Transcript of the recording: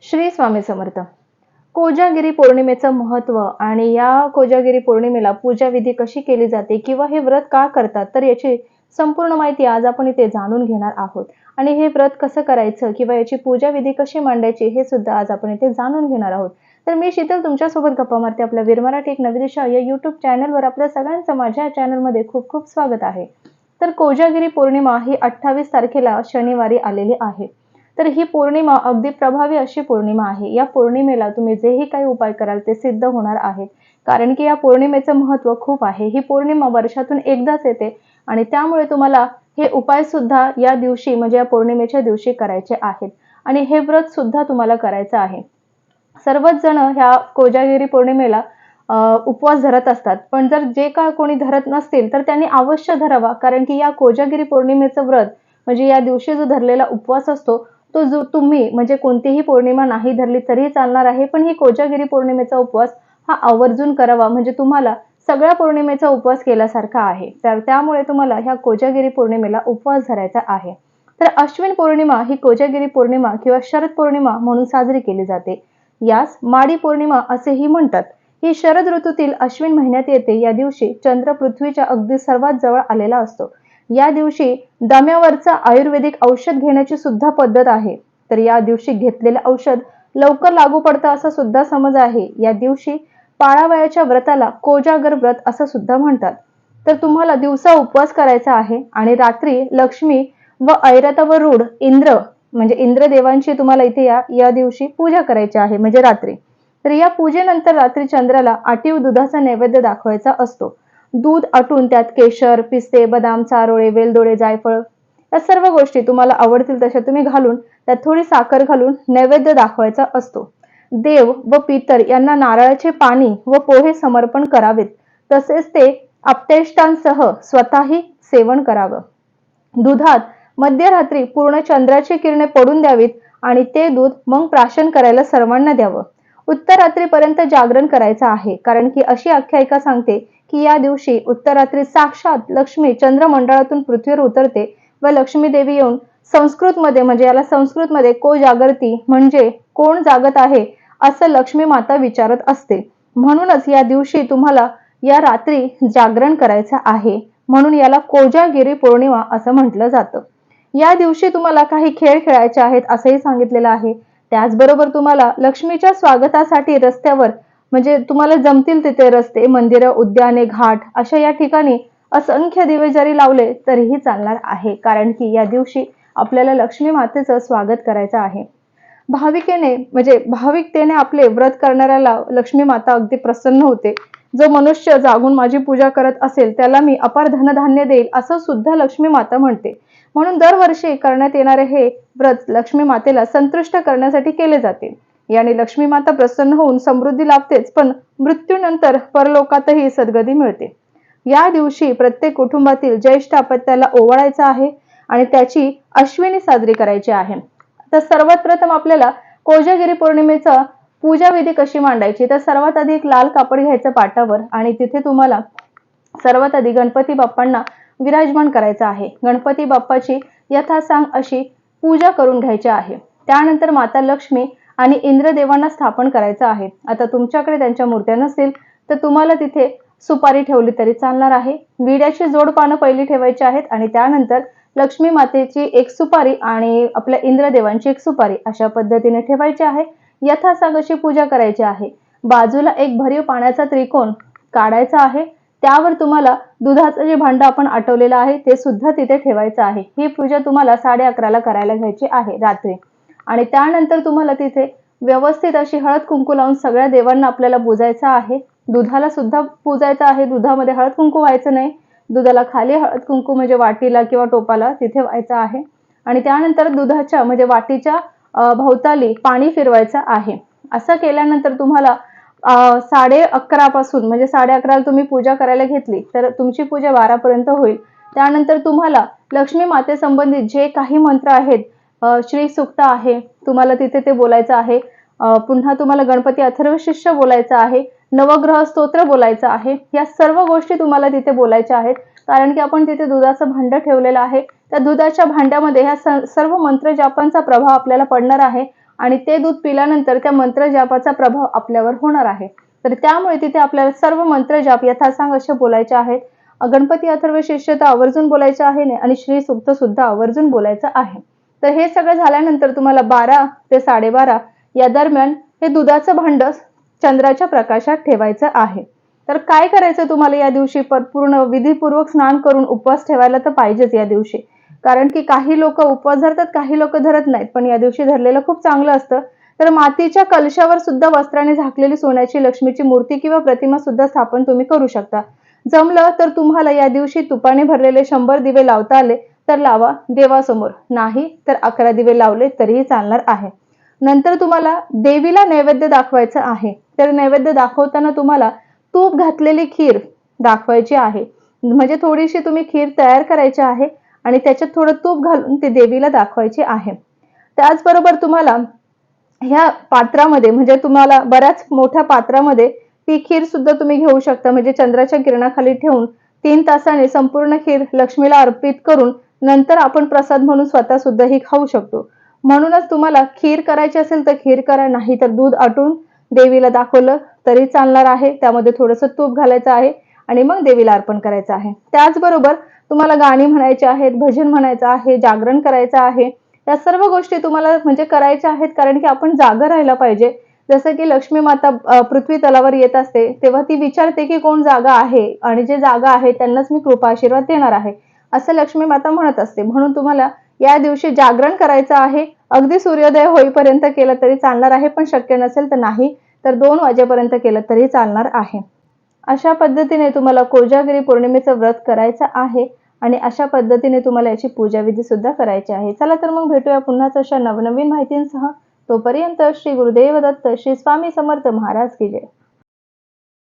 श्री स्वामी समर्थ. कोजागिरी पौर्णिमेचं महत्त्व आणि या कोजागिरी पौर्णिमेला पूजा विधी कशी केली जाते किंवा हे व्रत का करतात, तर याची संपूर्ण माहिती आज आपण इथे जाणून घेणार आहोत. आणि हे व्रत कसं करायचं किंवा याची पूजा विधी कशी मांडायची हे सुद्धा आज आपण इथे जाणून घेणार आहोत. तर मी शीतल तुमच्यासोबत गप्पा मारते आपल्या वीर मराठी एक नवी दिशा या YouTube चॅनलवर. आपल्या सगळ्यांचं माझ्या चॅनलमध्ये खूप खूप स्वागत आहे. तर कोजागिरी पौर्णिमा ही 28 तारखेला शनिवारी आलेली आहे. तर ही पौर्णिमा अगदी प्रभावी अशी पौर्णिमा आहे. या पौर्णिमेला तुम्ही जेही काही उपाय कराल ते सिद्ध होणार आहेत. कारण की या पौर्णिमेचं महत्त्व खूप आहे. ही पौर्णिमा वर्षातून एकदाच येते आणि त्यामुळे तुम्हाला हे उपाय सुद्धा या दिवशी म्हणजे या पौर्णिमेच्या दिवशी करायचे आहेत. आणि हे व्रत सुद्धा तुम्हाला करायचं आहे. सर्वच जण ह्या कोजागिरी पौर्णिमेला उपवास धरत असतात. पण जर जे का कोणी धरत नसतील तर त्यांनी अवश्य धरावा. कारण की या कोजागिरी पौर्णिमेचं व्रत म्हणजे या दिवशी जो धरलेला उपवास असतो तो जो तुम्ही म्हणजे कोणतीही पौर्णिमा नाही धरली तरी चालणार आहे. पण ही कोजागिरी पौर्णिमेचा उपवास हा आवर्जून करावा. म्हणजे तुम्हाला सगळ्या पौर्णिमेचा उपवास केल्यासारखा आहे. तर त्यामुळे तुम्हाला ह्या कोजागिरी पौर्णिमेला उपवास धरायचा आहे. तर अश्विन पौर्णिमा ही कोजागिरी पौर्णिमा किंवा शरद पौर्णिमा म्हणून साजरी केली जाते. यास माडी पौर्णिमा असेही म्हणतात. ही शरद ऋतूतील अश्विन महिन्यात येते. या दिवशी चंद्र पृथ्वीच्या अगदी सर्वात जवळ आलेला असतो. या दिवशी दम्यावरचा आयुर्वेदिक औषध घेण्याची सुद्धा पद्धत आहे. तर या दिवशी घेतलेले औषध लवकर लागू पडतं असा सुद्धा समज आहे. या दिवशी पाळावयाच्या व्रताला कोजागर व्रत असं सुद्धा म्हणतात. तर तुम्हाला दिवसा उपवास करायचा आहे आणि रात्री लक्ष्मी व ऐरावरूढ इंद्र म्हणजे इंद्रदेवांची तुम्हाला इथे या दिवशी पूजा करायची आहे म्हणजे रात्री. तर या पूजेनंतर रात्री चंद्राला आटीव दुधाचा नैवेद्य दाखवायचा असतो. दूध आटून त्यात केशर, पिस्ते, बदाम, चारोळे, वेलदोडे, जायफळ या सर्व गोष्टी तुम्हाला आवडतील तशा तुम्ही घालून त्यात थोडी साखर घालून नैवेद्य दाखवायचा असतो. देव व पितर यांना नारळाचे पाणी व पोहे समर्पण करावेत. तसेच ते आप्तेष्टांसह स्वतःही सेवन करावं. दुधात मध्यरात्री पूर्ण चंद्राची किरणे पडून द्यावीत आणि ते दूध मग प्राशन करायला सर्वांना द्यावं. उत्तरात्रीपर्यंत जागरण करायचं आहे. कारण की अशी आख्यायिका सांगते की या दिवशी उत्तरात्री साक्षात लक्ष्मी चंद्रमंडळातून पृथ्वीवर उतरते व लक्ष्मी देवी येऊन संस्कृतमध्ये म्हणजे याला संस्कृतमध्ये को जागरती म्हणजे कोण जागत आहे असं लक्ष्मी माता विचारत असते. म्हणूनच या दिवशी तुम्हाला या रात्री जागरण करायचं आहे. म्हणून याला कोजागिरी पौर्णिमा असं म्हटलं जातं. या दिवशी तुम्हाला काही खेळ खेळायचे आहेत असंही सांगितलेलं आहे. त्याचबरोबर तुम्हाला लक्ष्मीच्या स्वागतासाठी रस्त्यावर म्हणजे तुम्हाला जमतील तिथे रस्ते, मंदिरं, उद्याने, घाट अशा या ठिकाणी असंख्य दिवे जरी लावले तरीही चालणार आहे. कारण की या दिवशी आपल्याला लक्ष्मी मातेचं स्वागत करायचं आहे. भाविकतेने आपले व्रत करणाऱ्याला लक्ष्मी माता अगदी प्रसन्न होते. जो मनुष्य जागून माझी पूजा करत असेल त्याला मी अपार धनधान्य देईल असं सुद्धा लक्ष्मी माता म्हणते. म्हणून दरवर्षी करण्यात येणारे हे व्रत लक्ष्मी मातेला संतुष्ट करण्यासाठी केले जाते. याने लक्ष्मी माता प्रसन्न होऊन समृद्धी लाभतेच पण मृत्यूनंतर परलोकातही सद्गती मिळते. या दिवशी प्रत्येक कुटुंबातील ज्येष्ठ अपत्याला ओवाळायचा आहे आणि त्याची अश्विनी साजरी करायची आहे. तर सर्वात प्रथम आपल्याला कोजागिरी पौर्णिमेचा पूजा विधी कशी मांडायची, तर सर्वात आधी एक लाल कापड घ्यायचं पाटावर आणि तिथे तुम्हाला सर्वात आधी गणपती बाप्पांना विराजमान करायचं आहे. गणपती बाप्पाची यथासांग अशी पूजा करून घ्यायची आहे. त्यानंतर माता लक्ष्मी आणि इंद्रदेवांना स्थापन करायचं आहे. आता तुमच्याकडे त्यांच्या मूर्त्या नसतील तर तुम्हाला तिथे सुपारी ठेवली तरी चालणार आहे. विड्याची जोड पानं पहिली ठेवायची आहेत आणि त्यानंतर लक्ष्मी मातेची एक सुपारी आणि आपल्या इंद्रदेवांची एक सुपारी अशा पद्धतीने ठेवायची आहे. यथासांग अशी पूजा करायची आहे. बाजूला एक भरीव पाण्याचा त्रिकोण काढायचा आहे. त्यावर तुम्हाला दुधाचं जे भांड आपण आटवलेलं आहे ते सुद्धा तिथे ठेवायचं आहे. ही पूजा तुम्हाला 11:30ला करायला घ्यायची आहे रात्री. आणि त्यानंतर तुम्हाला तिथे व्यवस्थित अशी हळद कुंकू लावून सगळ्या देवांना आपल्याला पूजायचं आहे. दुधाला सुद्धा पूजायचं आहे. दुधामध्ये हळद कुंकू व्हायचं नाही. दुधाला खाली हळद कुंकू म्हणजे वाटीला किंवा टोपाला तिथे व्हायचं आहे. आणि त्यानंतर दुधाच्या म्हणजे वाटीच्या भोवताली पाणी फिरवायचं आहे. असं केल्यानंतर तुम्हाला 11:30 पासून म्हणजे 11:30ला तुम्ही पूजा करायला घेतली तर तुमची पूजा 12पर्यंत होईल. त्यानंतर तुम्हाला लक्ष्मी माते संबंधित जे काही मंत्र आहेत, श्री सुक्त आहे तुम्हाला तिथे ते बोलायचं आहे. पुन्हा तुम्हाला गणपती अथर्वशीर्ष बोलायचं आहे. नवग्रह स्तोत्र बोलायचं आहे. या सर्व गोष्टी तुम्हाला तिथे बोलायच्या आहेत. कारण की आपण तिथे दुधाचं भांड ठेवलेलं आहे. त्या दुधाच्या भांड्यामध्ये ह्या सर्व मंत्र जापांचा प्रभाव आपल्याला पडणार आहे आणि ते दूध पिल्यानंतर त्या मंत्र जापाचा प्रभाव आपल्यावर होणार आहे. तर त्यामुळे तिथे आपल्याला सर्व मंत्र जाप यथासांग असे बोलायचे आहेत. गणपती अथर्व शीर्ष तर आवर्जून बोलायचं आहे आणि श्री सूक्त सुद्धा आवर्जून बोलायचं आहे. तर हे सगळं झाल्यानंतर तुम्हाला 12 ते 12:30 या दरम्यान हे दुधाचं भांड चंद्राच्या प्रकाशात ठेवायचं आहे. तर काय करायचं तुम्हाला या दिवशी पूर्ण विधीपूर्वक स्नान करून उपवास ठेवायला तर पाहिजेच या दिवशी. कारण की काही लोक उपवास धरतात, काही लोक धरत नाहीत. पण या दिवशी धरलेलं खूप चांगलं असतं. तर मातीच्या कलशावर सुद्धा वस्त्राने झाकलेली सोन्याची लक्ष्मीची मूर्ती किंवा प्रतिमा सुद्धा स्थापन तुम्ही करू शकता. जमलं तर तुम्हाला या दिवशी तुपाने भरलेले 100 दिवे लावता आले तर लावा देवासमोर. नाही तर 11 दिवे लावले तरीही चालणार आहे. नंतर तुम्हाला देवीला नैवेद्य दाखवायचं आहे. तर नैवेद्य दाखवताना तुम्हाला तूप घातलेली खीर दाखवायची आहे. म्हणजे थोडीशी तुम्ही खीर तयार करायची आहे आणि त्याच्यात थोडं तूप घालून ते देवीला दाखवायची आहे. त्याचबरोबर तुम्हाला ह्या पात्रामध्ये म्हणजे तुम्हाला बऱ्याच मोठ्या पात्रामध्ये ती खीर सुद्धा तुम्ही घेऊ शकता. म्हणजे चंद्राच्या किरणाखाली ठेवून 3 तासाने संपूर्ण खीर लक्ष्मीला अर्पित करून नंतर आपण प्रसाद म्हणून स्वतः सुद्धा ही खाऊ शकतो. म्हणूनच तुम्हाला खीर करायची असेल तर खीर करा, नाही तर दूध आटून देवीला दाखवलं तरी चालणार आहे. त्यामध्ये थोडंसं तूप घालायचं आहे आणि मग देवीला अर्पण करायचं आहे. त्याचबरोबर तुम्हाला गाणी म्हणायची आहेत, भजन म्हणायचं आहे, जागरण करायचं आहे. या सर्व गोष्टी तुम्हाला म्हणजे करायच्या आहेत कारण की आपण जागं राहायला पाहिजे. जसं की लक्ष्मी माता पृथ्वी तलावर येत असते तेव्हा ती विचारते की कोण जागा आहे आणि जे जागा आहे त्यांनाच मी कृपा आशीर्वाद देणार आहे, असं लक्ष्मी माता म्हणत असते. म्हणून तुम्हाला या दिवशी जागरण करायचं आहे. अगदी सूर्योदय होईपर्यंत केलं तरी चालणार आहे, पण शक्य नसेल तर नाही तर 2 वाजेपर्यंत केलं तरी चालणार आहे. अशा पद्धतीने तुम्हाला कोजागिरी पौर्णिमेचं व्रत करायचं आहे आणि अशा पद्धतीने तुम्हाला याची पूजाविधी सुद्धा करायची आहे. चला तर मग भेटूया पुन्हाच अशा नवनवीन माहितींसह. तोपर्यंत श्री गुरुदेव दत्त, श्री स्वामी समर्थ महाराज की जय.